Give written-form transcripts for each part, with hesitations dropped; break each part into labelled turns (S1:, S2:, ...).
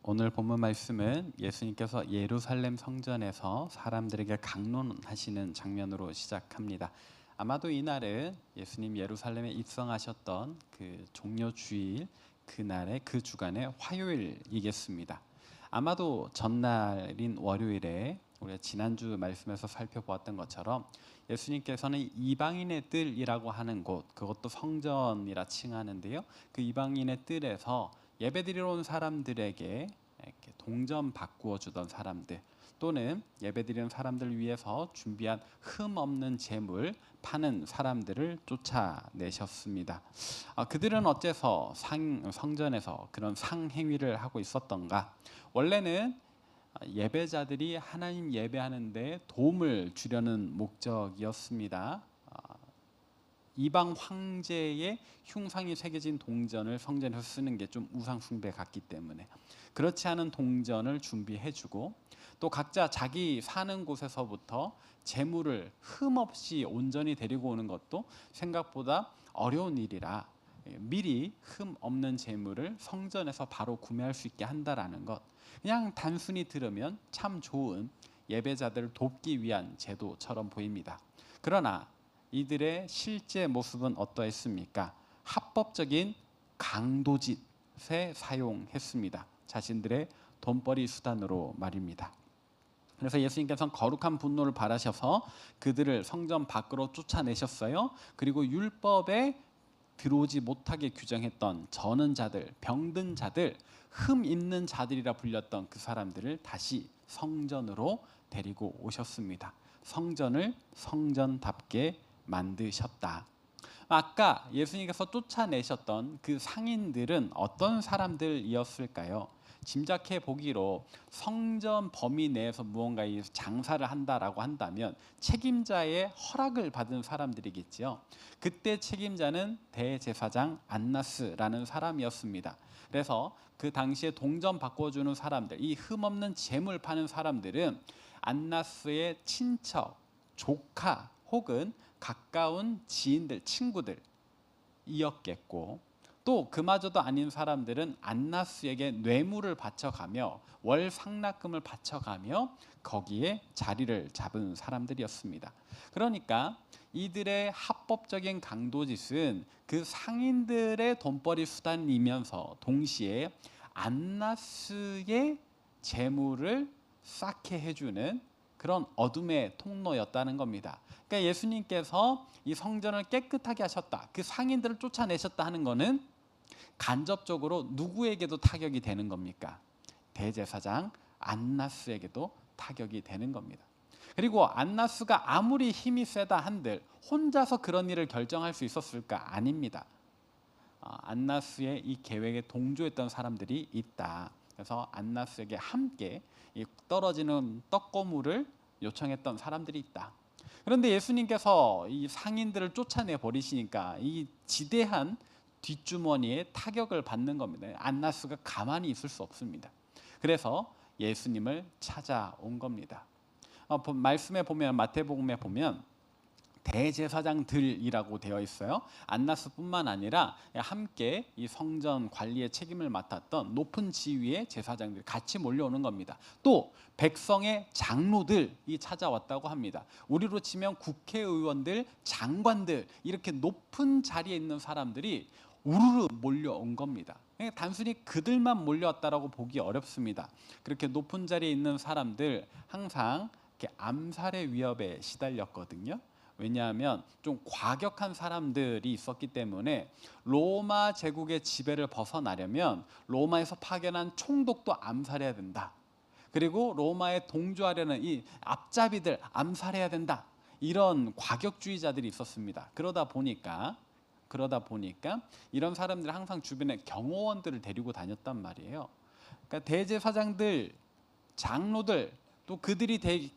S1: 오늘 본문 말씀은 예수님께서 예루살렘 성전에서 사람들에게 강론하시는 장면으로 시작합니다. 아마도 이날은 예수님 예루살렘에 입성하셨던 그 종려 주일, 그날의 그 주간의 화요일이겠습니다. 아마도 전날인 월요일에 우리가 지난주 말씀에서 살펴보았던 것처럼 예수님께서는 이방인의 뜰이라고 하는 곳, 그것도 성전이라 칭하는데요, 그 이방인의 뜰에서 예배드리러 온 사람들에게 이렇게 동전 바꾸어 주던 사람들, 또는 예배드리는 사람들을 위해서 준비한 흠 없는 재물 파는 사람들을 쫓아내셨습니다. 그들은 어째서 성전에서 그런 상행위를 하고 있었던가? 원래는 예배자들이 하나님 예배하는데 도움을 주려는 목적이었습니다. 이방 황제의 흉상이 새겨진 동전을 성전에서 쓰는 게 좀 우상 숭배 같기 때문에 그렇지 않은 동전을 준비해주고, 또 각자 자기 사는 곳에서부터 재물을 흠없이 온전히 데리고 오는 것도 생각보다 어려운 일이라 미리 흠 없는 재물을 성전에서 바로 구매할 수 있게 한다라는 것, 그냥 단순히 들으면 참 좋은 예배자들을 돕기 위한 제도처럼 보입니다. 그러나 이들의 실제 모습은 어떠했습니까? 합법적인 강도짓에 사용했습니다. 자신들의 돈벌이 수단으로 말입니다. 그래서 예수님께서는 거룩한 분노를 발하셔서 그들을 성전 밖으로 쫓아내셨어요. 그리고 율법에 들어오지 못하게 규정했던 저는 자들, 병든 자들, 흠 있는 자들이라 불렸던 그 사람들을 다시 성전으로 데리고 오셨습니다. 성전을 성전답게 만드셨다. 아까 예수님께서 쫓아내셨던 그 상인들은 어떤 사람들이었을까요? 짐작해 보기로 성전 범위 내에서 무언가 장사를 한다라고 한다면 책임자의 허락을 받은 사람들이겠지요. 그때 책임자는 대제사장 안나스라는 사람이었습니다. 그래서 그 당시에 동전 바꿔주는 사람들, 이 흠없는 재물 파는 사람들은 안나스의 친척, 조카 혹은 가까운 지인들, 친구들이었겠고, 또 그마저도 아닌 사람들은 안나스에게 뇌물을 바쳐가며 월 상납금을 바쳐가며 거기에 자리를 잡은 사람들이었습니다. 그러니까 이들의 합법적인 강도짓은 그 상인들의 돈벌이 수단이면서 동시에 안나스의 재물을 쌓게 해주는 그런 어둠의 통로였다는 겁니다. 그러니까 예수님께서 이 성전을 깨끗하게 하셨다, 그 상인들을 쫓아내셨다 하는 것은 간접적으로 누구에게도 타격이 되는 겁니까? 대제사장 안나스에게도 타격이 되는 겁니다. 그리고 안나스가 아무리 힘이 세다 한들 혼자서 그런 일을 결정할 수 있었을까? 아닙니다. 안나스의 이 계획에 동조했던 사람들이 있다. 그래서 안나스에게 함께 이 떨어지는 떡고물을 요청했던 사람들이 있다. 그런데 예수님께서 이 상인들을 쫓아내 버리시니까 이 지대한 뒷주머니에 타격을 받는 겁니다. 안나스가 가만히 있을 수 없습니다. 그래서 예수님을 찾아온 겁니다. 말씀에 보면, 마태복음에 보면 대제사장들이라고 되어 있어요. 안나스뿐만 아니라 함께 이 성전 관리의 책임을 맡았던 높은 지위의 제사장들이 같이 몰려오는 겁니다. 또 백성의 장로들이 찾아왔다고 합니다. 우리로 치면 국회의원들, 장관들, 이렇게 높은 자리에 있는 사람들이 우르르 몰려온 겁니다. 단순히 그들만 몰려왔다라고 보기 어렵습니다. 그렇게 높은 자리에 있는 사람들 항상 이렇게 암살의 위협에 시달렸거든요. 왜냐하면 좀 과격한 사람들이 있었기 때문에 로마 제국의 지배를 벗어나려면 로마에서 파견한 총독도 암살해야 된다. 그리고 로마에 동조하려는 이 앞잡이들 암살해야 된다. 이런 과격주의자들이 있었습니다. 그러다 보니까 이런 사람들이 항상 주변에 경호원들을 데리고 다녔단 말이에요. 그러니까 대제사장들, 장로들, 또 그들이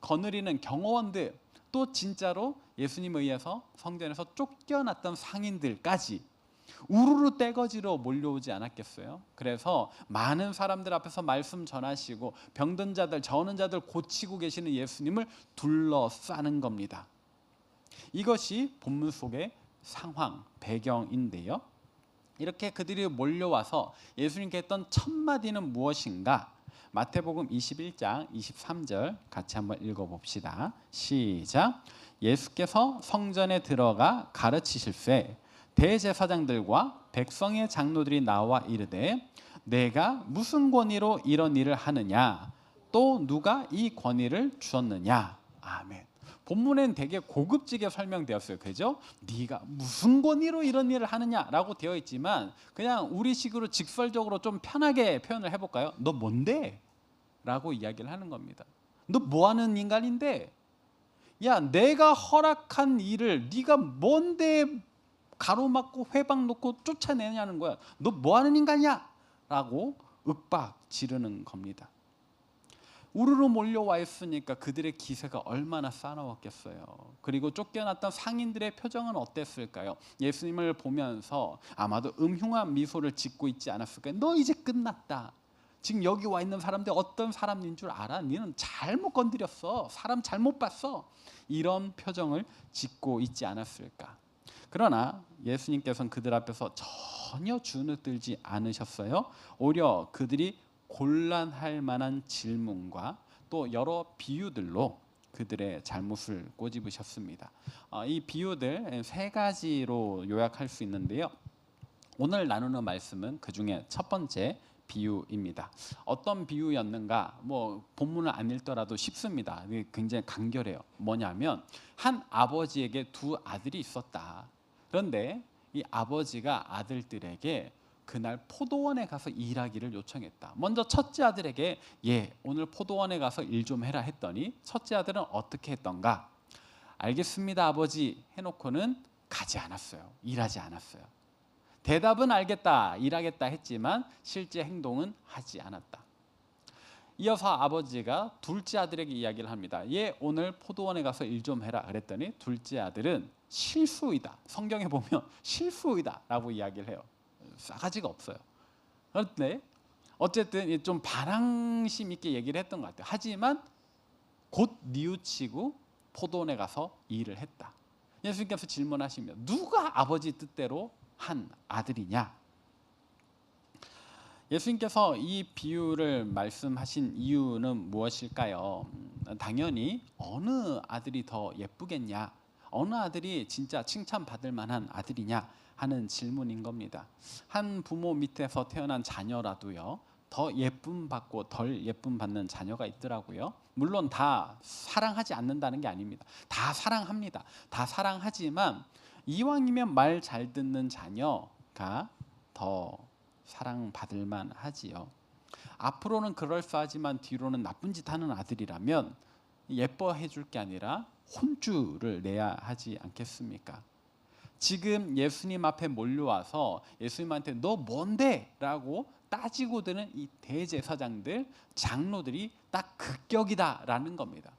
S1: 거느리는 경호원들, 또 진짜로 예수님에 의해서 성전에서 쫓겨났던 상인들까지 우르르 떼거지로 몰려오지 않았겠어요? 그래서 많은 사람들 앞에서 말씀 전하시고 병든 자들, 저는 자들 고치고 계시는 예수님을 둘러싸는 겁니다. 이것이 본문 속의 상황, 배경인데요. 이렇게 그들이 몰려와서 예수님께 했던 첫 마디는 무엇인가? 마태복음 21장 23절 같이 한번 읽어봅시다. 시작. 예수께서 성전에 들어가 가르치실세 대제사장들과 백성의 장로들이 나와 이르되 내가 무슨 권위로 이런 일을 하느냐? 또 누가 이 권위를 주었느냐? 아멘. 본문엔 되게 고급지게 설명되었어요. 그죠? 네가 무슨 권위로 이런 일을 하느냐라고 되어 있지만 그냥 우리식으로 직설적으로 좀 편하게 표현을 해볼까요? 너 뭔데? 라고 이야기를 하는 겁니다. 너 뭐하는 인간인데? 야, 내가 허락한 일을 네가 뭔데 가로막고 회방 놓고 쫓아내냐는 거야. 너 뭐하는 인간이야? 라고 윽박 지르는 겁니다. 우르르 몰려와 있으니까 그들의 기세가 얼마나 싸나웠겠어요. 그리고 쫓겨났던 상인들의 표정은 어땠을까요? 예수님을 보면서 아마도 음흉한 미소를 짓고 있지 않았을까요? 너 이제 끝났다. 지금 여기 와 있는 사람들 어떤 사람인 줄 알아? 너는 잘못 건드렸어. 사람 잘못 봤어. 이런 표정을 짓고 있지 않았을까? 그러나 예수님께서는 그들 앞에서 전혀 주눅들지 않으셨어요. 오히려 그들이 곤란할 만한 질문과 또 여러 비유들로 그들의 잘못을 꼬집으셨습니다. 이 비유들 세 가지로 요약할 수 있는데요. 오늘 나누는 말씀은 그 중에 첫 번째 비유입니다. 어떤 비유였는가? 뭐 본문을 안 읽더라도 쉽습니다. 굉장히 간결해요. 뭐냐면 한 아버지에게 두 아들이 있었다. 그런데 이 아버지가 아들들에게 그날 포도원에 가서 일하기를 요청했다. 먼저 첫째 아들에게 오늘 포도원에 가서 일 좀 해라 했더니 첫째 아들은 어떻게 했던가? 알겠습니다 아버지 해놓고는 가지 않았어요. 일하지 않았어요. 대답은 알겠다, 일하겠다 했지만 실제 행동은 하지 않았다. 이어서 아버지가 둘째 아들에게 이야기를 합니다. 오늘 포도원에 가서 일 좀 해라 그랬더니 둘째 아들은 실수이다. 성경에 보면 실수이다 라고 이야기를 해요. 싸가지가 없어요. 그런데 어쨌든 좀 반항심 있게 얘기를 했던 것 같아요. 하지만 곧 뉘우치고 포도원에 가서 일을 했다. 예수님께서 질문하시며 누가 아버지 뜻대로 한 아들이냐? 예수님께서 이 비유를 말씀하신 이유는 무엇일까요? 당연히 어느 아들이 더 예쁘겠냐? 어느 아들이 진짜 칭찬받을 만한 아들이냐 하는 질문인 겁니다. 한 부모 밑에서 태어난 자녀라도요. 더 예쁨 받고 덜 예쁨 받는 자녀가 있더라고요. 물론 다 사랑하지 않는다는 게 아닙니다. 다 사랑합니다. 다 사랑하지만 이왕이면 말 잘 듣는 자녀가 더 사랑받을 만하지요. 앞으로는 그럴싸하지만 뒤로는 나쁜 짓 하는 아들이라면 예뻐해 줄 게 아니라 혼쭐을 내야 하지 않겠습니까? 지금 예수님 앞에 몰려와서 예수님한테 너 뭔데? 라고 따지고 드는 이 대제사장들, 장로들이 딱 극격이다라는 겁니다.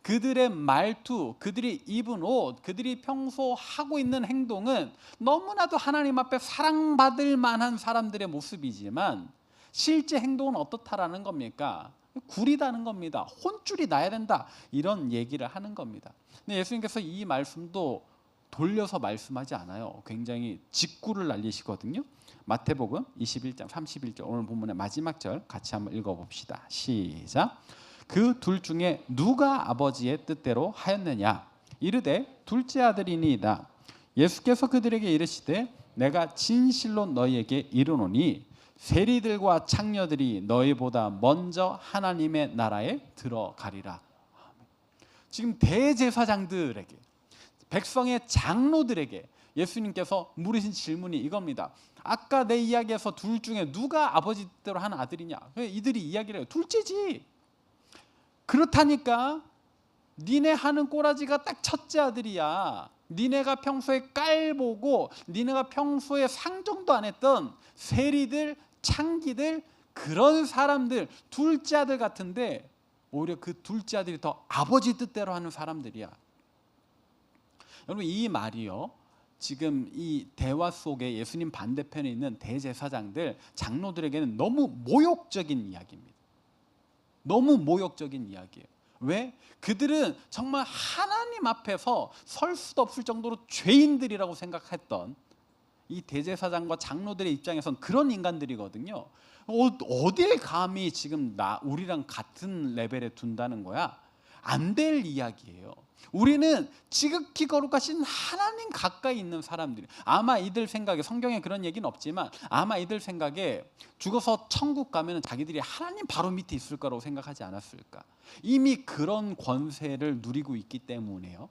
S1: 그들의 말투, 그들이 입은 옷, 그들이 평소 하고 있는 행동은 너무나도 하나님 앞에 사랑받을 만한 사람들의 모습이지만 실제 행동은 어떻다라는 겁니까? 구리다는 겁니다. 혼쭐이 나야 된다. 이런 얘기를 하는 겁니다. 근데 예수님께서 이 말씀도 돌려서 말씀하지 않아요. 굉장히 직구를 날리시거든요. 마태복음 21장 31절 오늘 본문의 마지막 절 같이 한번 읽어봅시다. 시작. 그 둘 중에 누가 아버지의 뜻대로 하였느냐? 이르되 둘째 아들이니이다. 예수께서 그들에게 이르시되 내가 진실로 너희에게 이르노니 세리들과 창녀들이 너희보다 먼저 하나님의 나라에 들어가리라. 지금 대제사장들에게 백성의 장로들에게 예수님께서 물으신 질문이 이겁니다. 아까 내 이야기에서 둘 중에 누가 아버지 뜻대로 하는 아들이냐? 이들이 이야기를 해요. 둘째지. 그렇다니까 니네 하는 꼬라지가 딱 첫째 아들이야. 니네가 평소에 깔보고 니네가 평소에 상종도 안 했던 세리들, 창기들 그런 사람들 둘째 아들 같은데 오히려 그 둘째 아들이 더 아버지 뜻대로 하는 사람들이야. 여러분 이 말이요. 지금 이 대화 속에 예수님 반대편에 있는 대제사장들, 장로들에게는 너무 모욕적인 이야기입니다. 너무 모욕적인 이야기예요. 왜? 그들은 정말 하나님 앞에서 설 수도 없을 정도로 죄인들이라고 생각했던 이 대제사장과 장로들의 입장에선 그런 인간들이거든요. 어딜 감히 지금 우리랑 같은 레벨에 둔다는 거야? 안 될 이야기예요. 우리는 지극히 거룩하신 하나님 가까이 있는 사람들이, 아마 이들 생각에, 성경에 그런 얘기는 없지만 아마 이들 생각에 죽어서 천국 가면 자기들이 하나님 바로 밑에 있을 거라고 생각하지 않았을까? 이미 그런 권세를 누리고 있기 때문에요.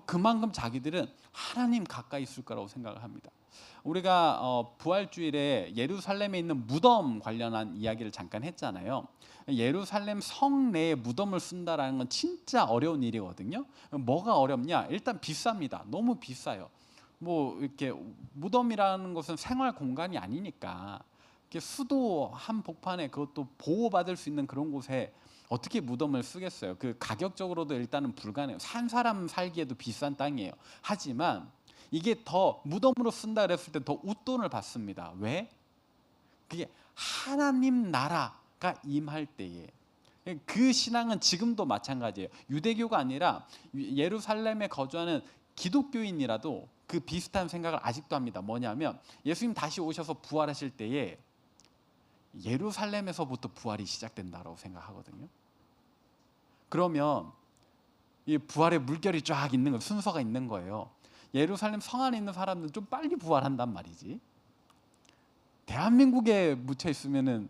S1: 그만큼 자기들은 하나님 가까이 있을 거라고 생각을 합니다. 우리가 부활주일에 예루살렘에 있는 무덤 관련한 이야기를 잠깐 했잖아요. 예루살렘 성 내에 무덤을 쓴다라는 건 진짜 어려운 일이거든요. 뭐가 어렵냐? 일단 비쌉니다. 너무 비싸요. 뭐 이렇게 무덤이라는 것은 생활 공간이 아니니까 이렇게 수도 한복판에, 그것도 보호받을 수 있는 그런 곳에 어떻게 무덤을 쓰겠어요? 그 가격적으로도 일단은 불가능해요. 산 사람 살기에도 비싼 땅이에요. 하지만 이게 더 무덤으로 쓴다 그랬을 때 더 웃돈을 받습니다. 왜? 그게 하나님 나라가 임할 때에. 그 신앙은 지금도 마찬가지예요. 유대교가 아니라 예루살렘에 거주하는 기독교인이라도 그 비슷한 생각을 아직도 합니다. 뭐냐면 예수님 다시 오셔서 부활하실 때에 예루살렘에서부터 부활이 시작된다라고 생각하거든요. 그러면 이 부활의 물결이 쫙 있는 거, 순서가 있는 거예요. 예루살렘 성 안에 있는 사람들은 좀 빨리 부활한단 말이지. 대한민국에 묻혀 있으면은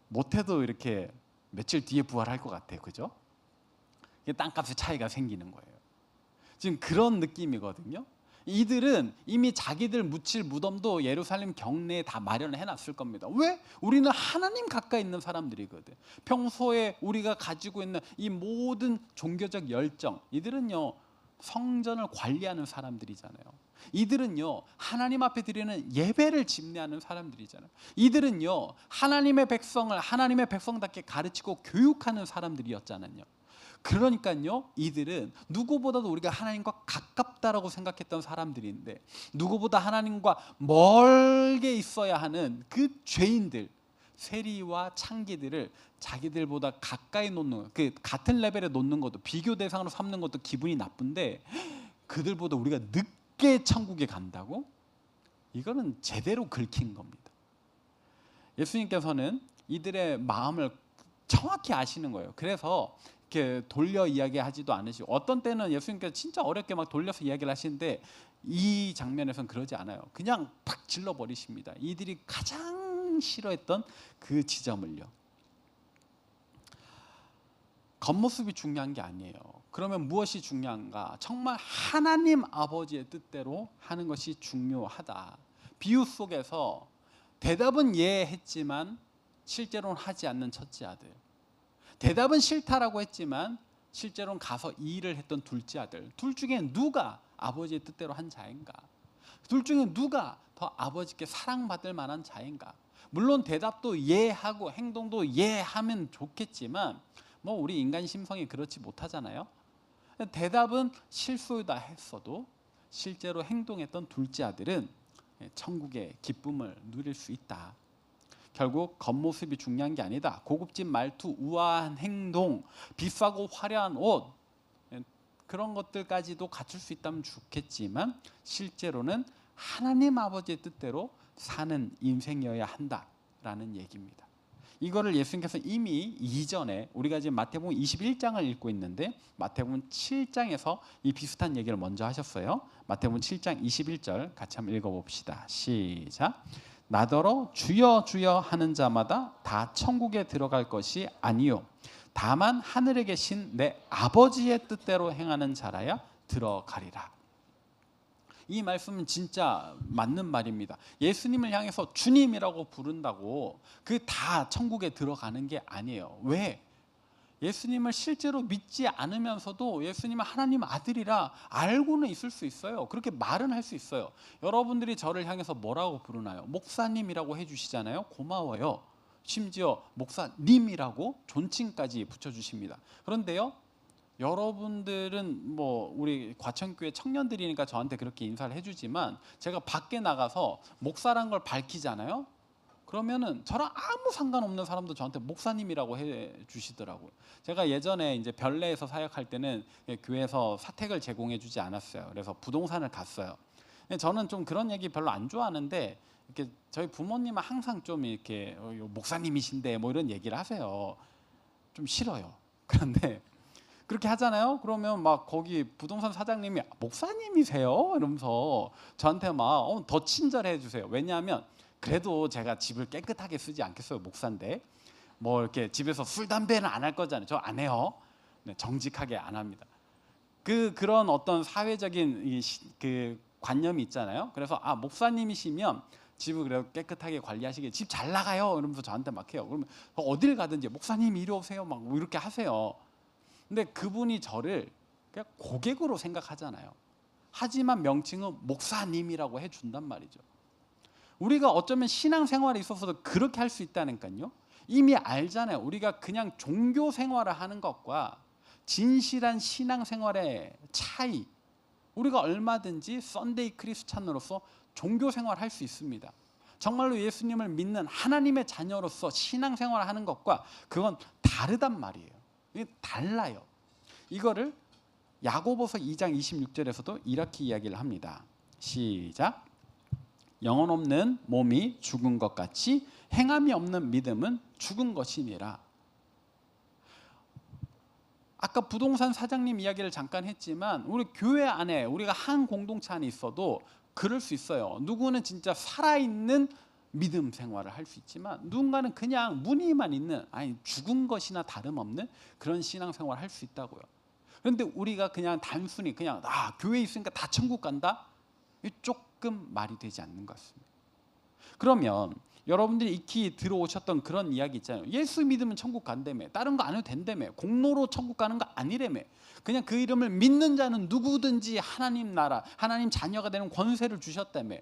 S1: 못해도 이렇게 며칠 뒤에 부활할 것 같아, 그죠? 땅값의 차이가 생기는 거예요. 지금 그런 느낌이거든요. 이들은 이미 자기들 묻힐 무덤도 예루살렘 경내에 다 마련해 놨을 겁니다. 왜? 우리는 하나님 가까이 있는 사람들이거든. 평소에 우리가 가지고 있는 이 모든 종교적 열정, 이들은요 성전을 관리하는 사람들이잖아요. 이들은요 하나님 앞에 드리는 예배를 집례하는 사람들이잖아요. 이들은요 하나님의 백성을 하나님의 백성답게 가르치고 교육하는 사람들이었잖아요. 그러니까요 이들은 누구보다도 우리가 하나님과 가깝다라고 생각했던 사람들인데, 누구보다 하나님과 멀게 있어야 하는 그 죄인들, 세리와 창기들을 자기들보다 가까이 놓는, 그 같은 레벨에 놓는 것도, 비교 대상으로 삼는 것도 기분이 나쁜데, 그들보다 우리가 늦게 천국에 간다고? 이거는 제대로 긁힌 겁니다. 예수님께서는 이들의 마음을 정확히 아시는 거예요. 그래서 이렇게 돌려 이야기하지도 않으시고, 어떤 때는 예수님께서 진짜 어렵게 막 돌려서 이야기를 하시는데 이 장면에서는 그러지 않아요. 그냥 팍 질러버리십니다. 이들이 가장 싫어했던 그 지점을요. 겉모습이 중요한 게 아니에요. 그러면 무엇이 중요한가? 정말 하나님 아버지의 뜻대로 하는 것이 중요하다. 비유 속에서 대답은 예 했지만 실제로는 하지 않는 첫째 아들, 대답은 싫다라고 했지만 실제로는 가서 이 일을 했던 둘째 아들, 둘 중에 누가 아버지의 뜻대로 한 자인가? 둘 중에 누가 더 아버지께 사랑받을 만한 자인가? 물론 대답도 예하고 행동도 예하면 좋겠지만 뭐 우리 인간 심성이 그렇지 못하잖아요. 대답은 실수다 했어도 실제로 행동했던 둘째 아들은 천국의 기쁨을 누릴 수 있다. 결국 겉모습이 중요한 게 아니다. 고급진 말투, 우아한 행동, 비싸고 화려한 옷, 그런 것들까지도 갖출 수 있다면 좋겠지만 실제로는 하나님 아버지의 뜻대로 사는 인생이어야 한다라는 얘기입니다. 이거를 예수님께서 이미 이전에, 우리가 지금 마태복음 21장을 읽고 있는데 마태복음 7장에서 이 비슷한 얘기를 먼저 하셨어요. 마태복음 7장 21절 같이 한번 읽어봅시다. 시작. 나더러 주여 주여 하는 자마다 다 천국에 들어갈 것이 아니요 다만 하늘에 계신 내 아버지의 뜻대로 행하는 자라야 들어가리라. 이 말씀은 진짜 맞는 말입니다. 예수님을 향해서 주님이라고 부른다고 그 다 천국에 들어가는 게 아니에요. 왜? 예수님을 실제로 믿지 않으면서도 예수님은 하나님 아들이라 알고는 있을 수 있어요. 그렇게 말은 할 수 있어요. 여러분들이 저를 향해서 뭐라고 부르나요? 목사님이라고 해주시잖아요. 고마워요. 심지어 목사님이라고 존칭까지 붙여주십니다. 그런데요, 여러분들은 뭐 우리 과천교회 청년들이니까 저한테 그렇게 인사를 해주지만 제가 밖에 나가서 목사란 걸 밝히잖아요. 그러면은 저랑 아무 상관없는 사람도 저한테 목사님이라고 해주시더라고요. 제가 예전에 이제 별내에서 사역할 때는 교회에서 사택을 제공해주지 않았어요. 그래서 부동산을 갔어요. 저는 좀 그런 얘기 별로 안 좋아하는데 이렇게 저희 부모님은 항상 좀 이렇게 목사님이신데 뭐 이런 얘기를 하세요. 좀 싫어요. 그런데 그렇게 하잖아요. 그러면 막 거기 부동산 사장님이 목사님이세요? 이러면서 저한테 막 더 친절해 주세요. 왜냐하면 그래도 제가 집을 깨끗하게 쓰지 않겠어요. 목사인데 뭐 이렇게 집에서 술 담배는 안 할 거잖아요. 저 안 해요. 네, 정직하게 안 합니다. 그런 어떤 사회적인 그 관념이 있잖아요. 그래서 목사님이시면 집을 그래도 깨끗하게 관리하시게 집 잘 나가요. 이러면서 저한테 막 해요. 그러면 어딜 가든지 목사님 이리 오세요. 막 이렇게 하세요. 근데 그분이 저를 그냥 고객으로 생각하잖아요. 하지만 명칭은 목사님이라고 해준단 말이죠. 우리가 어쩌면 신앙생활에 있어서도 그렇게 할 수 있다니까요. 이미 알잖아요. 우리가 그냥 종교 생활을 하는 것과 진실한 신앙생활의 차이. 우리가 얼마든지 썬데이 크리스찬으로서 종교 생활을 할 수 있습니다. 정말로 예수님을 믿는 하나님의 자녀로서 신앙생활을 하는 것과 그건 다르단 말이에요. 이게 달라요. 이거를 야고보서 2장 26절에서도 이렇게 이야기를 합니다. 시작. 영혼 없는 몸이 죽은 것 같이 행함이 없는 믿음은 죽은 것이니라. 아까 부동산 사장님 이야기를 잠깐 했지만 우리 교회 안에 우리가 한 공동체 안에 있어도 그럴 수 있어요. 누구는 진짜 살아있는 믿음 생활을 할 수 있지만 누군가는 그냥 무늬만 있는 죽은 것이나 다름없는 그런 신앙생활을 할 수 있다고요. 그런데 우리가 그냥 단순히 그냥 교회에 있으니까 다 천국 간다? 조금 말이 되지 않는 것 같습니다. 그러면 여러분들이 익히 들어오셨던 그런 이야기 있잖아요. 예수 믿으면 천국 간다며. 다른 거 안 해도 된다며. 공로로 천국 가는 거 아니라며. 그냥 그 이름을 믿는 자는 누구든지 하나님 나라, 하나님 자녀가 되는 권세를 주셨다며.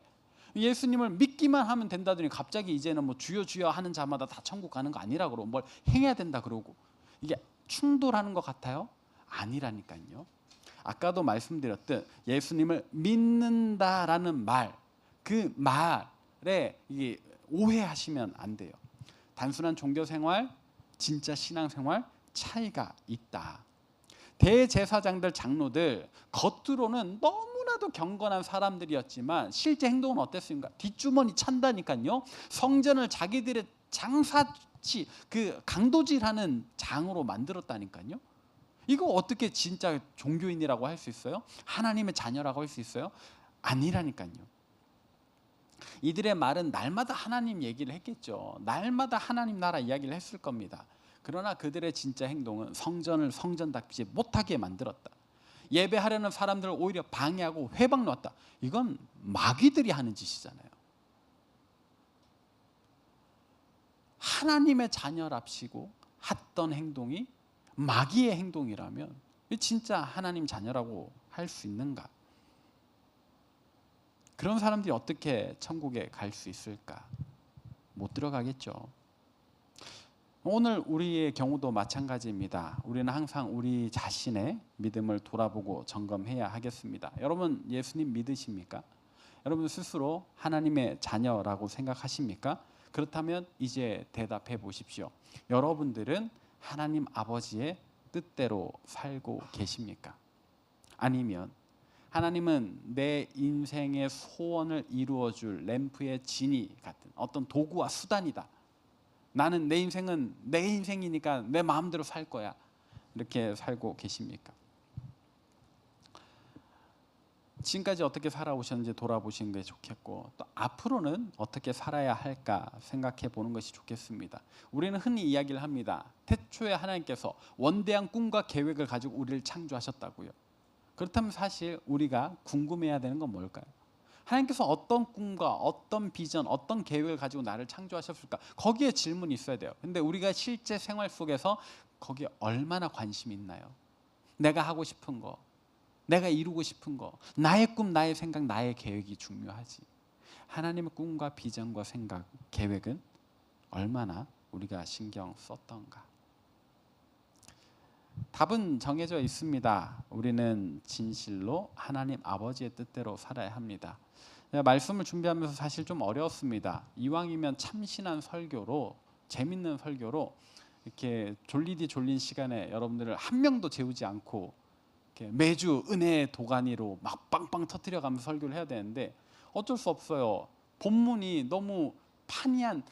S1: 예수님을 믿기만 하면 된다더니 갑자기 이제는 뭐 주여 주여 하는 자마다 다 천국 가는 거 아니라 그러고 뭘 행해야 된다 그러고. 이게 충돌하는 것 같아요? 아니라니까요. 아까도 말씀드렸듯 예수님을 믿는다라는 말, 그 말에 이게 오해하시면 안 돼요. 단순한 종교생활, 진짜 신앙생활 차이가 있다. 대제사장들, 장로들 겉으로는 너무나도 경건한 사람들이었지만 실제 행동은 어땠습니까? 뒷주머니 찬다니까요. 성전을 자기들의 장사치, 그 강도질하는 장으로 만들었다니까요. 이거 어떻게 진짜 종교인이라고 할 수 있어요? 하나님의 자녀라고 할 수 있어요? 아니라니까요. 이들의 말은 날마다 하나님 얘기를 했겠죠. 날마다 하나님 나라 이야기를 했을 겁니다. 그러나 그들의 진짜 행동은 성전을 성전답지 못하게 만들었다. 예배하려는 사람들을 오히려 방해하고 회방 놓았다. 이건 마귀들이 하는 짓이잖아요. 하나님의 자녀랍시고 했던 행동이 마귀의 행동이라면 진짜 하나님 자녀라고 할 수 있는가? 그런 사람들이 어떻게 천국에 갈 수 있을까? 못 들어가겠죠. 오늘 우리의 경우도 마찬가지입니다. 우리는 항상 우리 자신의 믿음을 돌아보고 점검해야 하겠습니다. 여러분 예수님 믿으십니까? 여러분 스스로 하나님의 자녀라고 생각하십니까? 그렇다면 이제 대답해 보십시오. 여러분들은 하나님 아버지의 뜻대로 살고 계십니까? 아니면 하나님은 내 인생의 소원을 이루어줄 램프의 진이 같은 어떤 도구와 수단이다. 나는 내 인생은 내 인생이니까 내 마음대로 살 거야. 이렇게 살고 계십니까? 지금까지 어떻게 살아오셨는지 돌아보시는 게 좋겠고 또 앞으로는 어떻게 살아야 할까 생각해 보는 것이 좋겠습니다. 우리는 흔히 이야기를 합니다. 태초에 하나님께서 원대한 꿈과 계획을 가지고 우리를 창조하셨다고요. 그렇다면 사실 우리가 궁금해야 되는 건 뭘까요? 하나님께서 어떤 꿈과 어떤 비전, 어떤 계획을 가지고 나를 창조하셨을까? 거기에 질문이 있어야 돼요. 근데 우리가 실제 생활 속에서 거기에 얼마나 관심이 있나요? 내가 하고 싶은 거, 내가 이루고 싶은 거, 나의 꿈, 나의 생각, 나의 계획이 중요하지. 하나님의 꿈과 비전과 생각, 계획은 얼마나 우리가 신경 썼던가? 답은 정해져 있습니다. 우리는 진실로 하나님 아버지의 뜻대로 살아야 합니다. 제가 말씀을 준비하면서 사실 좀 어려웠습니다. 이왕이면 참신한 설교로, 재밌는 설교로 이렇게 졸리디 졸린 시간에 여러분들을 한 명도 재우지 않고 이렇게 매주 은혜의 도가니로 막 빵빵 터뜨려가면서 설교를 해야 되는데 어쩔 수 없어요. 본문이 너무 판이한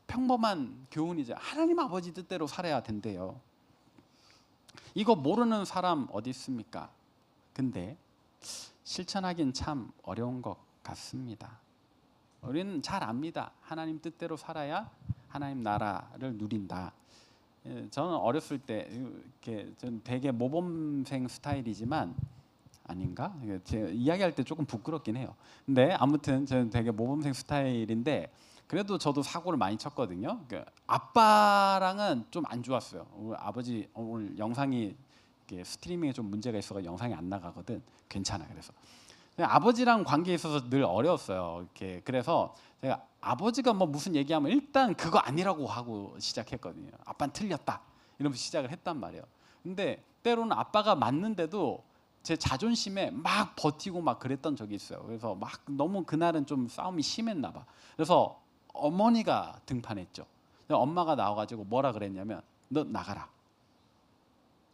S1: 평범한 교훈이죠. 하나님 아버지 뜻대로 살아야 된대요. 이거 모르는 사람 어디 있습니까? 근데 실천하긴 참 어려운 것 같습니다. 우리는 잘 압니다. 하나님 뜻대로 살아야 하나님 나라를 누린다. 저는 어렸을 때 이렇게 전 되게 모범생 스타일이지만 아닌가? 제가 이야기할 때 조금 부끄럽긴 해요. 근데 아무튼 저는 되게 모범생 스타일인데 그래도 저도 사고를 많이 쳤거든요. 아빠랑은 좀 안 좋았어요. 우리 아버지 오늘 영상이 스트리밍에 좀 문제가 있어서 영상이 안 나가거든. 괜찮아. 그래서 아버지랑 관계에 있어서 늘 어려웠어요. 이렇게 그래서 제가 아버지가 뭐 무슨 얘기하면 일단 그거 아니라고 하고 시작했거든요. 아빠는 틀렸다 이러면서 시작을 했단 말이에요. 근데 때로는 아빠가 맞는데도 제 자존심에 막 버티고 막 그랬던 적이 있어요. 그래서 막 너무 그날은 좀 싸움이 심했나 봐. 그래서 어머니가 등판했죠. 엄마가 나와가지고 뭐라 그랬냐면 너 나가라.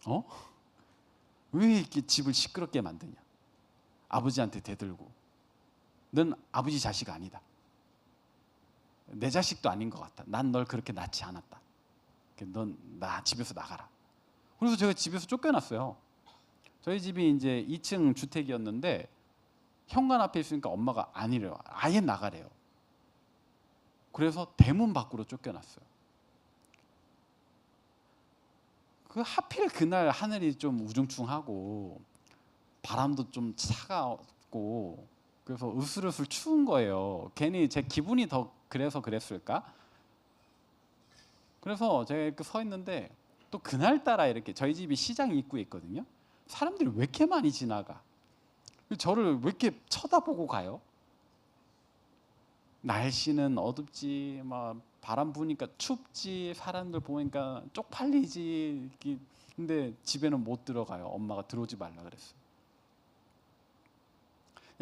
S1: 어? 왜 이렇게 집을 시끄럽게 만드냐? 아버지한테 대들고 넌 아버지 자식 아니다. 내 자식도 아닌 것 같다. 난 널 그렇게 낳지 않았다. 넌 나 집에서 나가라. 그래서 제가 집에서 쫓겨났어요. 저희 집이 이제 2층 주택이었는데 현관 앞에 있으니까 엄마가 아니래요. 아예 나가래요. 그래서 대문 밖으로 쫓겨났어요. 그 하필 그날 하늘이 좀 우중충하고 바람도 좀 차갑고 그래서 으슬으슬 추운 거예요. 괜히 제 기분이 더 그래서 그랬을까? 그래서 제가 이렇게 서 있는데 또 그날따라 이렇게 저희 집이 시장 입구에 있거든요. 사람들이 왜 이렇게 많이 지나가? 저를 왜 이렇게 쳐다보고 가요? 날씨는 어둡지, 막 바람 부니까 춥지, 사람들 보니까 쪽팔리지. 근데 집에는 못 들어가요. 엄마가 들어오지 말라 그랬어요.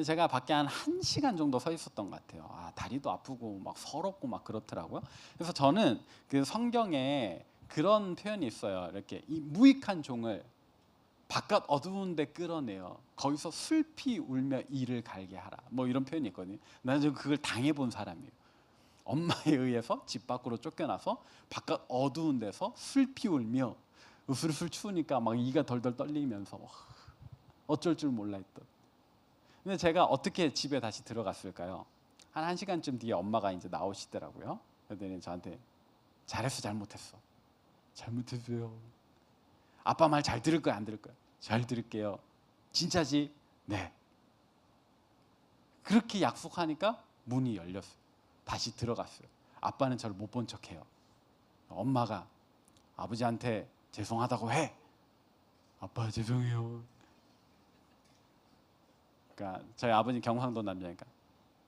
S1: 제가 밖에 한 1시간 정도 서 있었던 것 같아요. 다리도 아프고 막 서럽고 막 그렇더라고요. 그래서 저는 그 성경에 그런 표현이 있어요. 이렇게 이 무익한 종을 바깥 어두운 데 끌어내요. 거기서 슬피 울며 이를 갈게 하라. 뭐 이런 표현이 있거든요. 나는 그걸 당해본 사람이에요. 엄마에 의해서 집 밖으로 쫓겨나서 바깥 어두운 데서 슬피 울며 으슬으슬 추우니까 막 이가 덜덜 떨리면서 어쩔 줄 몰라 했던. 근데 제가 어떻게 집에 다시 들어갔을까요? 한 1시간쯤 뒤에 엄마가 이제 나오시더라고요. 그랬더니 저한테 잘했어 잘못했어. 잘못했어요. 아빠 말 잘 들을 거야 안 들을 거야? 잘 들을게요. 진짜지? 네. 그렇게 약속하니까 문이 열렸어요. 다시 들어갔어요. 아빠는 저를 못 본 척해요. 엄마가 아버지한테 죄송하다고 해. 아빠 죄송해요. 그러니까 저희 아버지 경상도 남자니까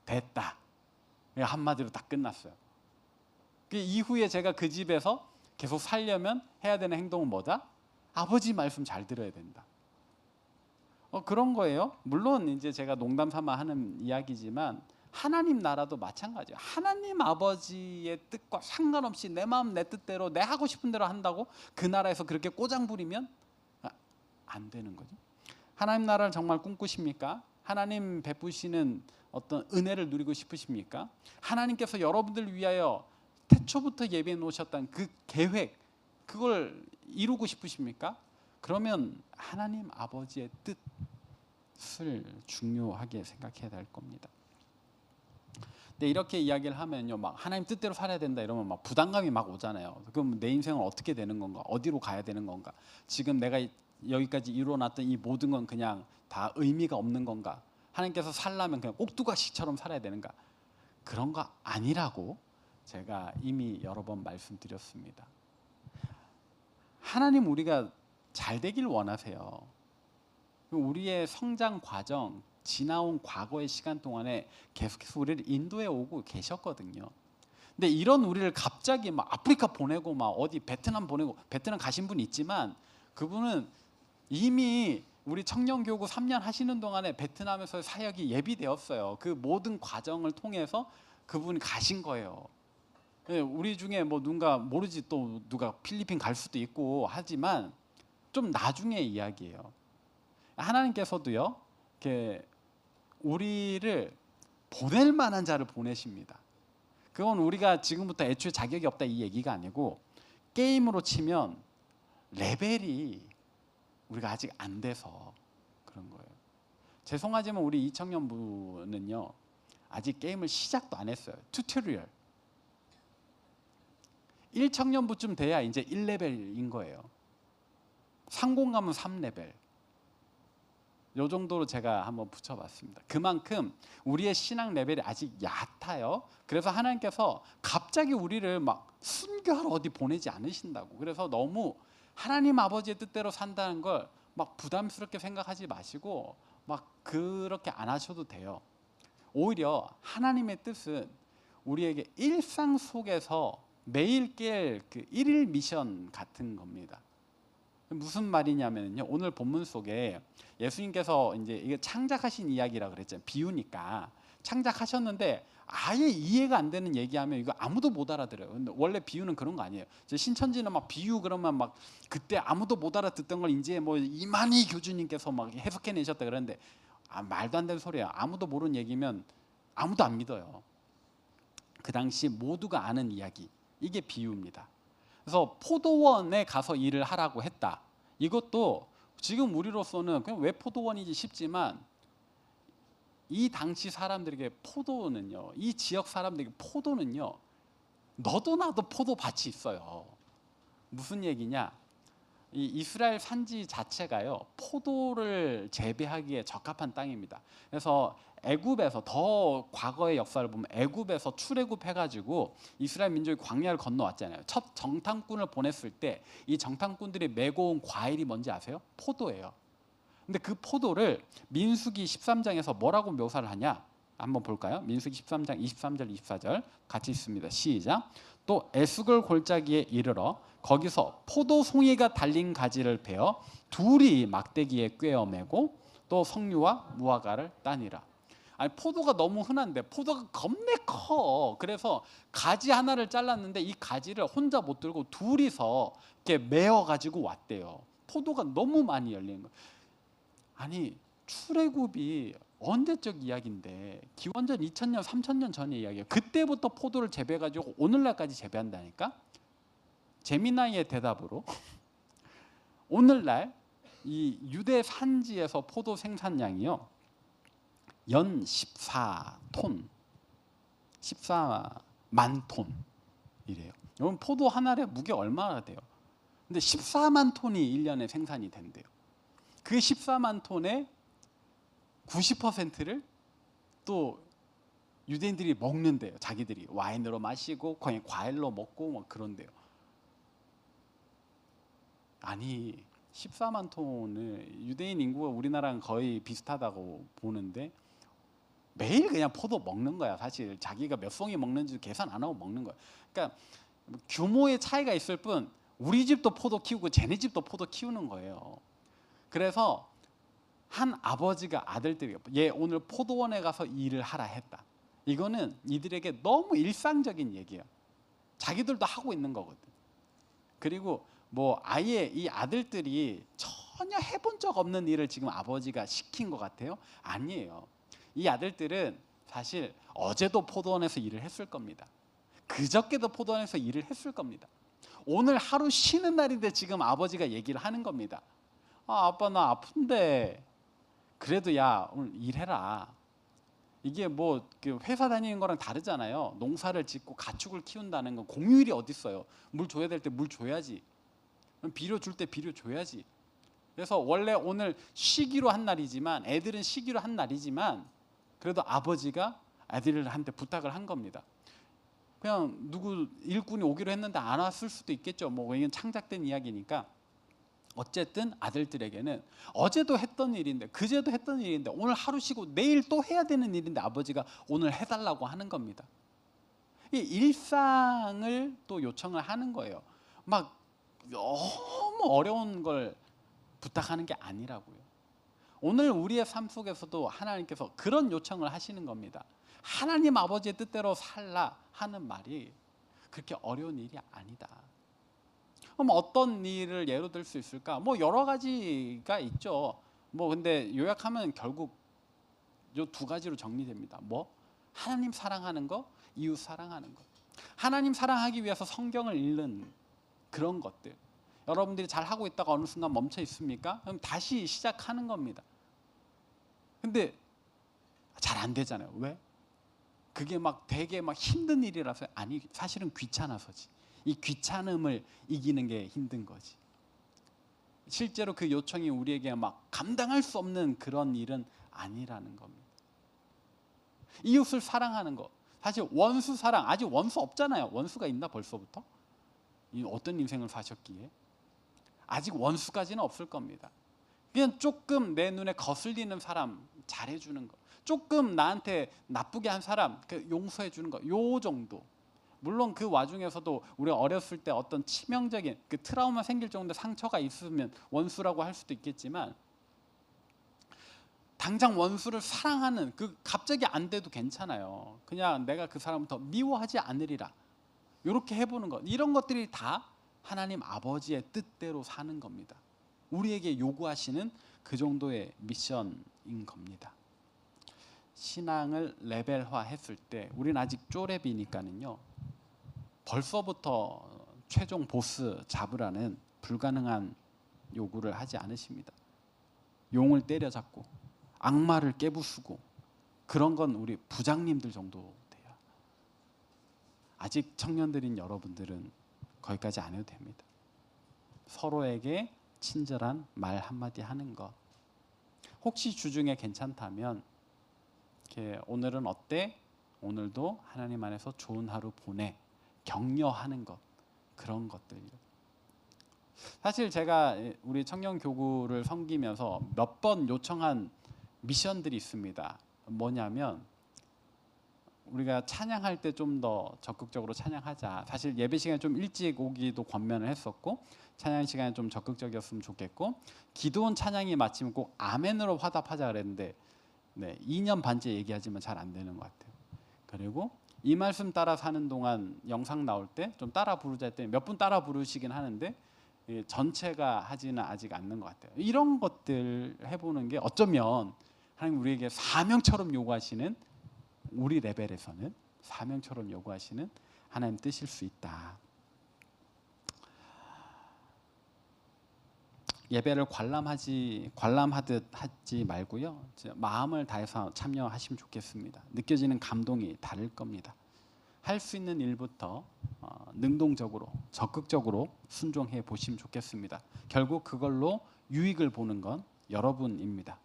S1: 됐다. 한마디로 딱 끝났어요. 그 이후에 제가 그 집에서 계속 살려면 해야 되는 행동은 뭐다? 아버지 말씀 잘 들어야 된다. 그런 거예요. 물론 이제 제가 농담 삼아 하는 이야기지만 하나님 나라도 마찬가지예요. 하나님 아버지의 뜻과 상관없이 내 마음 내 뜻대로 내 하고 싶은 대로 한다고 그 나라에서 그렇게 꼬장 부리면 안 되는 거죠. 하나님 나라를 정말 꿈꾸십니까? 하나님 베푸시는 어떤 은혜를 누리고 싶으십니까? 하나님께서 여러분들 위하여 태초부터 예비해 놓으셨던 그 계획, 그걸 이루고 싶으십니까? 그러면 하나님 아버지의 뜻을 중요하게 생각해야 될 겁니다. 근데 이렇게 이야기를 하면요, 막 하나님 뜻대로 살아야 된다 이러면 막 부담감이 막 오잖아요. 그럼 내 인생은 어떻게 되는 건가? 어디로 가야 되는 건가? 지금 내가 여기까지 이루어놨던 이 모든 건 그냥 다 의미가 없는 건가? 하나님께서 살려면 그냥 꼭두각시처럼 살아야 되는가? 그런 거 아니라고 제가 이미 여러 번 말씀드렸습니다. 하나님 우리가 잘 되길 원하세요. 우리의 성장 과정, 지나온 과거의 시간 동안에 계속해서 우리를 인도해 오고 계셨거든요. 근데 이런 우리를 갑자기 막 아프리카 보내고 막 어디 베트남 보내고, 베트남 가신 분 있지만 그분은 이미 우리 청년교구 3년 하시는 동안에 베트남에서 사역이 예비되었어요. 그 모든 과정을 통해서 그분이 가신 거예요. 우리 중에 뭐 누군가 모르지, 또 누가 필리핀 갈 수도 있고 하지만 좀 나중의 이야기예요. 하나님께서도요, 이렇게 우리를 보낼 만한 자를 보내십니다. 그건 우리가 지금부터 애초에 자격이 없다 이 얘기가 아니고, 게임으로 치면 레벨이 우리가 아직 안 돼서 그런 거예요. 죄송하지만 우리 이 청년부는요, 아직 게임을 시작도 안 했어요. 튜토리얼 1청년부쯤 돼야 이제 1레벨인 거예요. 상공 가면 3레벨. 요 정도로 제가 한번 붙여봤습니다. 그만큼 우리의 신앙 레벨이 아직 얕아요. 그래서 하나님께서 갑자기 우리를 막 순교하러 어디 보내지 않으신다고. 그래서 너무 하나님 아버지의 뜻대로 산다는 걸 막 부담스럽게 생각하지 마시고 막 그렇게 안 하셔도 돼요. 오히려 하나님의 뜻은 우리에게 일상 속에서 매일 깰 그 일일 미션 같은 겁니다. 무슨 말이냐면요, 오늘 본문 속에 예수님께서 이제 이게 창작하신 이야기라 그랬잖아요. 비유니까 창작하셨는데 아예 이해가 안 되는 얘기하면 이거 아무도 못 알아들어요. 근데 원래 비유는 그런 거 아니에요. 신천지는 막 비유 그러면 막 그때 아무도 못 알아듣던 걸 이제 뭐 이만희 교주님께서 막 해석해내셨다 그러는데 말도 안 되는 소리야. 아무도 모르는 얘기면 아무도 안 믿어요. 그 당시 모두가 아는 이야기, 이게 비유입니다. 그래서 포도원에 가서 일을 하라고 했다. 이것도 지금 우리로서는 그냥 왜 포도원이지 싶지만, 이 당시 사람들에게 포도는요, 이 지역 사람들에게 포도는요, 너도 나도 포도밭이 있어요. 무슨 얘기냐? 이 이스라엘 산지 자체가요, 포도를 재배하기에 적합한 땅입니다. 그래서 애굽에서, 더 과거의 역사를 보면 애굽에서 출애굽해가지고 이스라엘 민족이 광야를 건너왔잖아요. 첫 정탐꾼을 보냈을 때 이 정탐꾼들이 메고 온 과일이 뭔지 아세요? 포도예요. 근데 그 포도를 민수기 13장에서 뭐라고 묘사를 하냐? 한번 볼까요? 민수기 13장 23절 24절 같이 읽습니다. 시작. 또 에스골 골짜기에 이르러 거기서 포도송이가 달린 가지를 베어 둘이 막대기에 꿰어 매고 또 석류와 무화과를 따니라. 아니, 포도가 너무 흔한데 포도가 겁내 커. 그래서 가지 하나를 잘랐는데 이 가지를 혼자 못 들고 둘이서 이렇게 메어 가지고 왔대요. 포도가 너무 많이 열리는 거예요. 아니, 출애굽이 언제적 이야기인데 기원전 2000년 3000년 전의 이야기예요. 그때부터 포도를 재배해 가지고 오늘날까지 재배한다니까. 제미나이의 대답으로 오늘날 이 유대 산지에서 포도 생산량이요, 연 14톤, 14만 톤이래요. 여러분, 포도 한 알에 무게 얼마나 돼요? 근데 14만 톤이 1년에 생산이 된대요. 그 14만 톤의 90%를 또 유대인들이 먹는데요. 자기들이 와인으로 마시고 그냥 과일로 먹고 뭐 그런데요. 아니, 14만 톤을 유대인 인구가 우리나라랑 거의 비슷하다고 보는데 매일 그냥 포도 먹는 거야. 사실 자기가 몇 송이 먹는지 계산 안 하고 먹는 거야. 그러니까 규모의 차이가 있을 뿐 우리 집도 포도 키우고 쟤네 집도 포도 키우는 거예요. 그래서 한 아버지가 아들들에게 얘 오늘 포도원에 가서 일을 하라 했다. 이거는 이들에게 너무 일상적인 얘기예요. 자기들도 하고 있는 거거든. 그리고 뭐 아예 이 아들들이 전혀 해본 적 없는 일을 지금 아버지가 시킨 것 같아요? 아니에요. 이 아들들은 사실 어제도 포도원에서 일을 했을 겁니다. 그저께도 포도원에서 일을 했을 겁니다. 오늘 하루 쉬는 날인데 지금 아버지가 얘기를 하는 겁니다. 아빠 나 아픈데 그래도 야 오늘 일해라. 이게 뭐 회사 다니는 거랑 다르잖아요. 농사를 짓고 가축을 키운다는 건 공휴일이 어디 있어요. 물 줘야 될 때 물 줘야지. 비료 줄 때 비료 줘야지. 그래서 원래 오늘 쉬기로 한 날이지만, 애들은 쉬기로 한 날이지만 그래도 아버지가 애들한테 부탁을 한 겁니다. 그냥 누구 일꾼이 오기로 했는데 안 왔을 수도 있겠죠. 뭐 이건 창작된 이야기니까. 어쨌든 아들들에게는 어제도 했던 일인데, 그제도 했던 일인데, 오늘 하루 쉬고 내일 또 해야 되는 일인데 아버지가 오늘 해달라고 하는 겁니다. 이 일상을 또 요청을 하는 거예요. 막 너무 어려운 걸 부탁하는 게 아니라고요. 오늘 우리의 삶 속에서도 하나님께서 그런 요청을 하시는 겁니다. 하나님 아버지의 뜻대로 살라 하는 말이 그렇게 어려운 일이 아니다. 그럼 어떤 일을 예로 들 수 있을까? 뭐 여러 가지가 있죠. 뭐 근데 요약하면 결국 요 두 가지로 정리됩니다. 뭐? 하나님 사랑하는 거, 이웃 사랑하는 거. 하나님 사랑하기 위해서 성경을 읽는 그런 것들. 여러분들이 잘 하고 있다가 어느 순간 멈춰 있습니까? 그럼 다시 시작하는 겁니다. 근데 잘 안 되잖아요. 왜? 그게 막 되게 막 힘든 일이라서. 아니, 사실은 귀찮아서지. 이 귀찮음을 이기는 게 힘든 거지. 실제로 그 요청이 우리에게 막 감당할 수 없는 그런 일은 아니라는 겁니다. 이웃을 사랑하는 거. 사실 원수 사랑, 아직 원수 없잖아요. 원수가 있나 벌써부터? 어떤 인생을 사셨기에? 아직 원수까지는 없을 겁니다. 그냥 조금 내 눈에 거슬리는 사람 잘해주는 거, 조금 나한테 나쁘게 한 사람 용서해주는 거, 요 정도. 물론 그 와중에서도 우리가 어렸을 때 어떤 치명적인 그 트라우마 생길 정도 상처가 있으면 원수라고 할 수도 있겠지만, 당장 원수를 사랑하는 그 갑자기 안 돼도 괜찮아요. 그냥 내가 그 사람을 더 미워하지 않으리라, 이렇게 해보는 것, 이런 것들이 다 하나님 아버지의 뜻대로 사는 겁니다. 우리에게 요구하시는 그 정도의 미션인 겁니다. 신앙을 레벨화 했을 때 우리는 아직 쪼렙이니까는요, 벌써부터 최종 보스 잡으라는 불가능한 요구를 하지 않으십니다. 용을 때려잡고 악마를 깨부수고 그런 건 우리 부장님들 정도 돼요. 아직 청년들인 여러분들은 거기까지 안 해도 됩니다. 서로에게 친절한 말 한마디 하는 것. 혹시 주중에 괜찮다면 이렇게 오늘은 어때? 오늘도 하나님 안에서 좋은 하루 보내. 격려하는 것. 그런 것들. 사실 제가 우리 청년교구를 섬기면서 몇 번 요청한 미션들이 있습니다. 뭐냐면 우리가 찬양할 때 좀 더 적극적으로 찬양하자. 사실 예배 시간에 좀 일찍 오기도 권면을 했었고, 찬양 시간에 좀 적극적이었으면 좋겠고, 기도원 찬양이 마치면 꼭 아멘으로 화답하자 그랬는데 2년 반째 얘기하지만 잘 안 되는 것 같아요. 그리고 이 말씀 따라 사는 동안 영상 나올 때 좀 따라 부르자 했더니 몇 분 따라 부르시긴 하는데 전체가 하지는 아직 않는 것 같아요. 이런 것들 해보는 게 어쩌면 하나님 우리에게 사명처럼 요구하시는, 우리 레벨에서는 사명처럼 요구하시는 하나님 뜻일 수 있다. 예배를 관람하듯 하지 말고요, 마음을 다해서 참여하시면 좋겠습니다. 느껴지는 감동이 다를 겁니다. 할 수 있는 일부터 능동적으로 적극적으로 순종해 보시면 좋겠습니다. 결국 그걸로 유익을 보는 건 여러분입니다.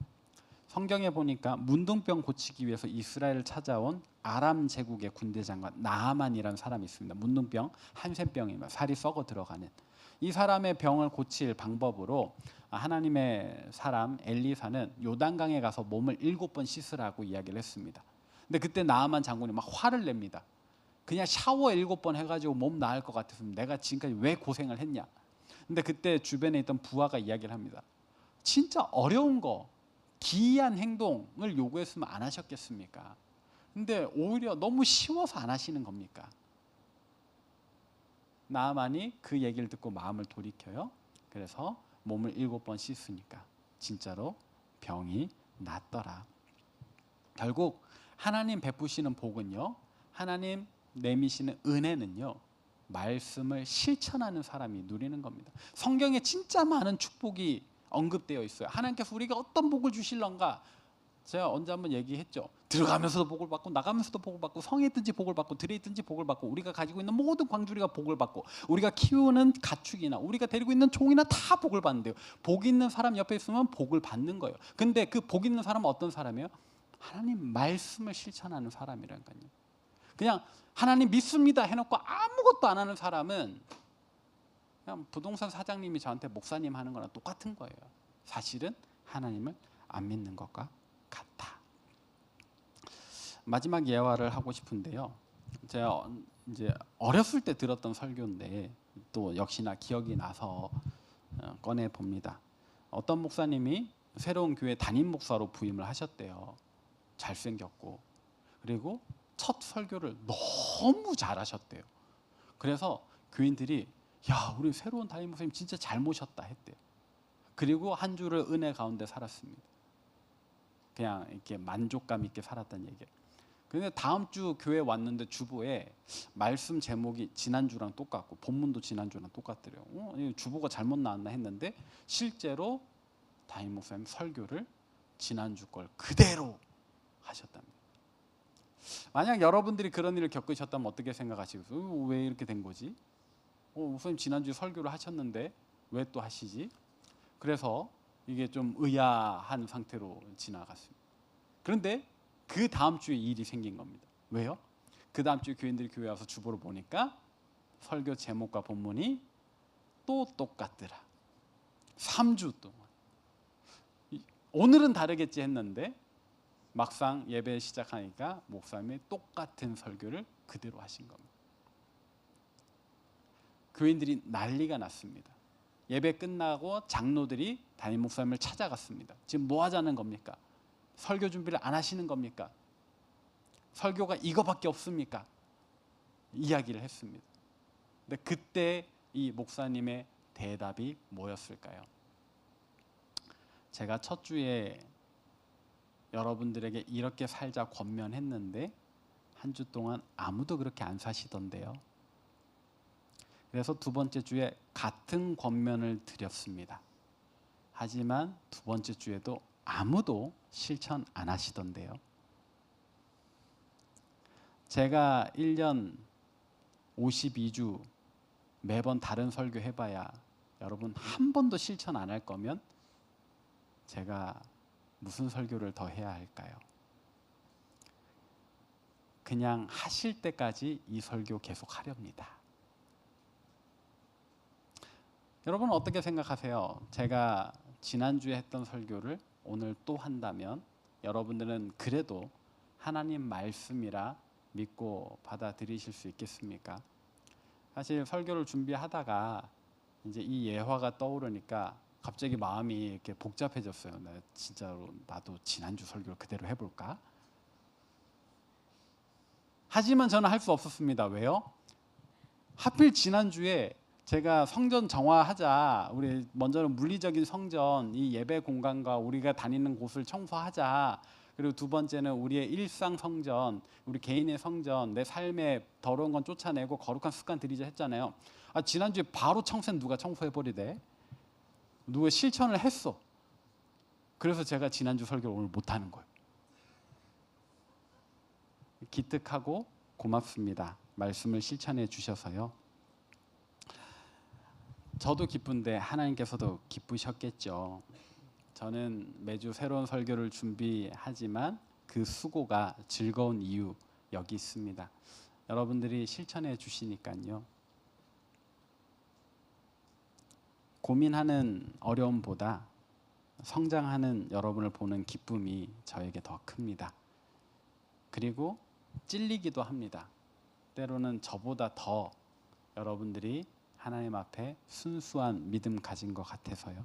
S1: 성경에 보니까 문둥병 고치기 위해서 이스라엘을 찾아온 아람 제국의 군대 장관 나아만이라는 사람이 있습니다. 문둥병, 한센병이면 살이 썩어 들어가는 이 사람의 병을 고칠 방법으로 하나님의 사람 엘리사는 요단강에 가서 몸을 7번 씻으라고 이야기를 했습니다. 근데 그때 나아만 장군이 막 화를 냅니다. 그냥 샤워 7번 해가지고 몸 나을 것 같았으면 내가 지금까지 왜 고생을 했냐. 근데 그때 주변에 있던 부하가 이야기를 합니다. 진짜 어려운 거, 기이한 행동을 요구했으면 안 하셨겠습니까? 근데 오히려 너무 쉬워서 안 하시는 겁니까? 나아만이 그 얘기를 듣고 마음을 돌이켜요. 그래서 몸을 7번 씻으니까 진짜로 병이 낫더라. 결국 하나님 베푸시는 복은요, 하나님 내미시는 은혜는요, 말씀을 실천하는 사람이 누리는 겁니다. 성경에 진짜 많은 축복이 언급되어 있어요. 하나님께서 우리가 어떤 복을 주실런가, 제가 언제 한번 얘기했죠. 들어가면서도 복을 받고 나가면서도 복을 받고 성에 있든지 복을 받고 들에 있든지 복을 받고 우리가 가지고 있는 모든 광주리가 복을 받고 우리가 키우는 가축이나 우리가 데리고 있는 종이나 다 복을 받는데요. 복 있는 사람 옆에 있으면 복을 받는 거예요. 근데 그 복 있는 사람은 어떤 사람이에요? 하나님 말씀을 실천하는 사람이라니까요. 그냥 하나님 믿습니다 해놓고 아무것도 안 하는 사람은 그냥 부동산 사장님이 저한테 목사님 하는 거랑 똑같은 거예요. 사실은 하나님을 안 믿는 것과 같다. 마지막 예화를 하고 싶은데요. 제가 이제 어렸을 때 들었던 설교인데 또 역시나 기억이 나서 꺼내 봅니다. 어떤 목사님이 새로운 교회 담임 목사로 부임을 하셨대요. 잘생겼고 그리고 첫 설교를 너무 잘하셨대요. 그래서 교인들이 야, 우리 새로운 담임 목사님 진짜 잘 모셨다 했대요. 그리고 한 주를 은혜 가운데 살았습니다. 그냥 이렇게 만족감 있게 살았다는 얘기예요. 근데 다음 주 교회 왔는데 주보에 말씀 제목이 지난주랑 똑같고 본문도 지난주랑 똑같더래요. 주보가 잘못 나왔나 했는데 실제로 담임 목사님 설교를 지난주 걸 그대로 하셨답니다. 만약 여러분들이 그런 일을 겪으셨다면 어떻게 생각하시겠어요? 왜 이렇게 된 거지? 목사님 지난주에 설교를 하셨는데 왜 또 하시지? 그래서 이게 좀 의아한 상태로 지나갔습니다. 그런데 그 다음 주에 일이 생긴 겁니다. 왜요? 그 다음 주에 교인들이 교회 와서 주보를 보니까 설교 제목과 본문이 또 똑같더라. 3주 동안. 오늘은 다르겠지 했는데 막상 예배 시작하니까 목사님이 똑같은 설교를 그대로 하신 겁니다. 교인들이 난리가 났습니다. 예배 끝나고 장로들이 담임 목사님을 찾아갔습니다. 지금 뭐 하자는 겁니까? 설교 준비를 안 하시는 겁니까? 설교가 이거밖에 없습니까? 이야기를 했습니다. 근데 그때 이 목사님의 대답이 뭐였을까요? 제가 첫 주에 여러분들에게 이렇게 살자 권면했는데 한 주 동안 아무도 그렇게 안 사시던데요. 그래서 두 번째 주에 같은 권면을 드렸습니다. 하지만 두 번째 주에도 아무도 실천 안 하시던데요. 제가 1년 52주 매번 다른 설교 해봐야 여러분 한 번도 실천 안 할 거면 제가 무슨 설교를 더 해야 할까요? 그냥 하실 때까지 이 설교 계속 하렵니다. 여러분 어떻게 생각하세요? 제가 지난주에 했던 설교를 오늘 또 한다면 여러분들은 그래도 하나님 말씀이라 믿고 받아들이실 수 있겠습니까? 사실 설교를 준비하다가 이제 이 예화가 떠오르니까 갑자기 마음이 이렇게 복잡해졌어요. 진짜로 나도 지난주 설교를 그대로 해볼까? 하지만 저는 할 수 없었습니다. 왜요? 하필 지난주에 제가 성전 정화하자, 우리 먼저는 물리적인 성전, 이 예배 공간과 우리가 다니는 곳을 청소하자. 그리고 두 번째는 우리의 일상 성전, 우리 개인의 성전, 내 삶에 더러운 건 쫓아내고 거룩한 습관 들이자 했잖아요. 지난주에 바로 청소는 누가 청소해버리대? 누가 실천을 했어. 그래서 제가 지난주 설교를 오늘 못하는 거예요. 기특하고 고맙습니다. 말씀을 실천해 주셔서요. 저도 기쁜데 하나님께서도 기쁘셨겠죠. 저는 매주 새로운 설교를 준비하지만 그 수고가 즐거운 이유 여기 있습니다. 여러분들이 실천해 주시니까요. 고민하는 어려움보다 성장하는 여러분을 보는 기쁨이 저에게 더 큽니다. 그리고 찔리기도 합니다. 때로는 저보다 더 여러분들이 하나님 앞에 순수한 믿음 가진 것 같아서요.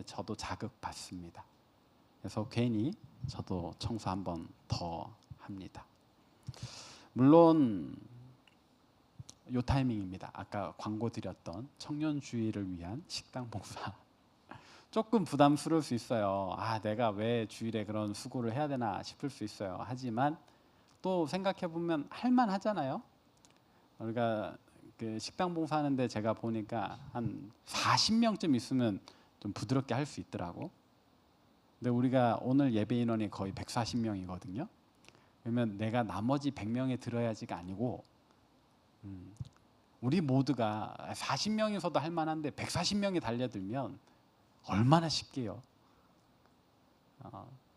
S1: 저도 자극받습니다. 그래서 괜히 저도 청소 한번 더 합니다. 물론 요 타이밍입니다. 아까 광고 드렸던 청년주의를 위한 식당 봉사. 조금 부담스러울 수 있어요. 내가 왜 주일에 그런 수고를 해야 되나 싶을 수 있어요. 하지만 또 생각해 보면 할만 하잖아요. 우리가 그 식당 봉사하는데 제가 보니까 한 40명쯤 있으면 좀 부드럽게 할 수 있더라고. 근데 우리가 오늘 예배 인원이 거의 140명이거든요. 그러면 내가 나머지 100명에 들어야지가 아니고 우리 모두가 40명에서도 할 만한데 140명이 달려들면 얼마나 쉽게요.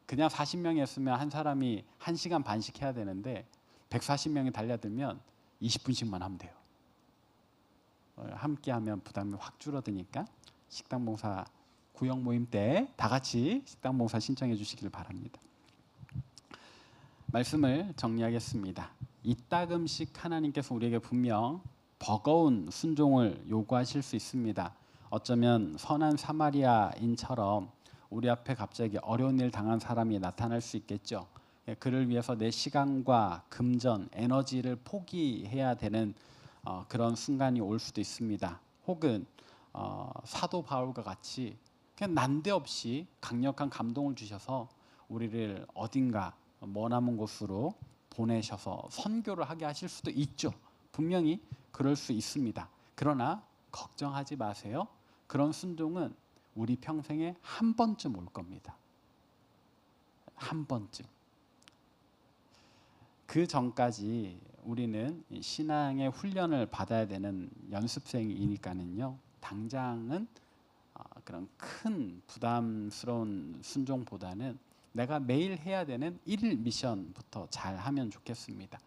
S1: 그냥 40명이었으면 한 사람이 1시간 반씩 해야 되는데 140명이 달려들면 20분씩만 하면 돼요. 함께 하면 부담이 확 줄어드니까 식당 봉사 구역 모임 때 다 같이 식당 봉사 신청해 주시길 바랍니다. 말씀을 정리하겠습니다. 이따금씩 하나님께서 우리에게 분명 버거운 순종을 요구하실 수 있습니다. 어쩌면 선한 사마리아인처럼 우리 앞에 갑자기 어려운 일 당한 사람이 나타날 수 있겠죠. 그를 위해서 내 시간과 금전, 에너지를 포기해야 되는 그런 순간이 올 수도 있습니다. 혹은 사도 바울과 같이 그냥 난데없이 강력한 감동을 주셔서 우리를 어딘가 머나먼 곳으로 보내셔서 선교를 하게 하실 수도 있죠. 분명히 그럴 수 있습니다. 그러나 걱정하지 마세요. 그런 순종은 우리 평생에 한 번쯤 올 겁니다. 한 번쯤. 그 전까지 우리는 신앙의 훈련을 받아야 되는 연습생이니까는요. 당장은 그런 큰 부담스러운 순종보다는 내가 매일 해야 되는 일일 미션부터 잘 하면 좋겠습니다.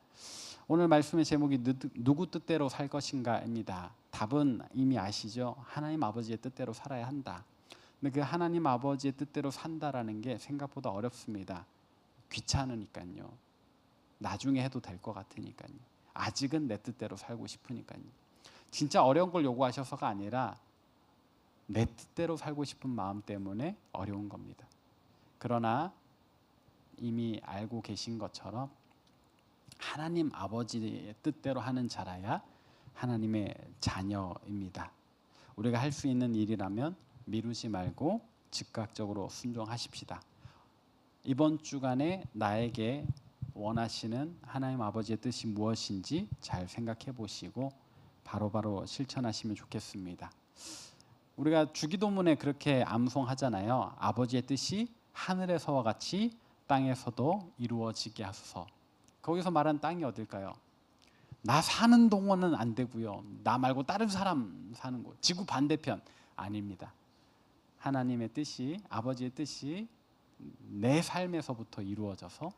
S1: 오늘 말씀의 제목이 누구 뜻대로 살 것인가입니다. 답은 이미 아시죠? 하나님 아버지의 뜻대로 살아야 한다. 근데 그 하나님 아버지의 뜻대로 산다라는 게 생각보다 어렵습니다. 귀찮으니까요. 나중에 해도 될 것 같으니까요. 아직은 내 뜻대로 살고 싶으니까요. 진짜 어려운 걸 요구하셔서가 아니라 내 뜻대로 살고 싶은 마음 때문에 어려운 겁니다. 그러나 이미 알고 계신 것처럼 하나님 아버지의 뜻대로 하는 자라야 하나님의 자녀입니다. 우리가 할 수 있는 일이라면 미루지 말고 즉각적으로 순종하십시다. 이번 주간에 나에게 원하시는 하나님 아버지의 뜻이 무엇인지 잘 생각해 보시고 바로바로 실천하시면 좋겠습니다. 우리가 주기도문에 그렇게 암송하잖아요. 아버지의 뜻이 하늘에서와 같이 땅에서도 이루어지게 하소서. 거기서 말한 땅이 어딜까요? 나 사는 동원은 안 되고요. 나 말고 다른 사람 사는 곳, 지구 반대편 아닙니다. 하나님의 뜻이, 아버지의 뜻이 내 삶에서부터 이루어져서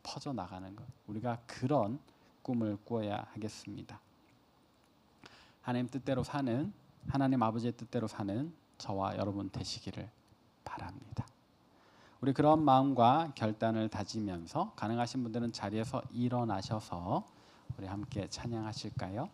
S1: 퍼져나가는 것. 우리가 그런 꿈을 꾸어야 하겠습니다. 하나님 뜻대로 사는, 하나님 아버지의 뜻대로 사는 저와 여러분 되시기를 바랍니다. 우리 그런 마음과 결단을 다지면서 가능하신 분들은 자리에서 일어나셔서 우리 함께 찬양하실까요?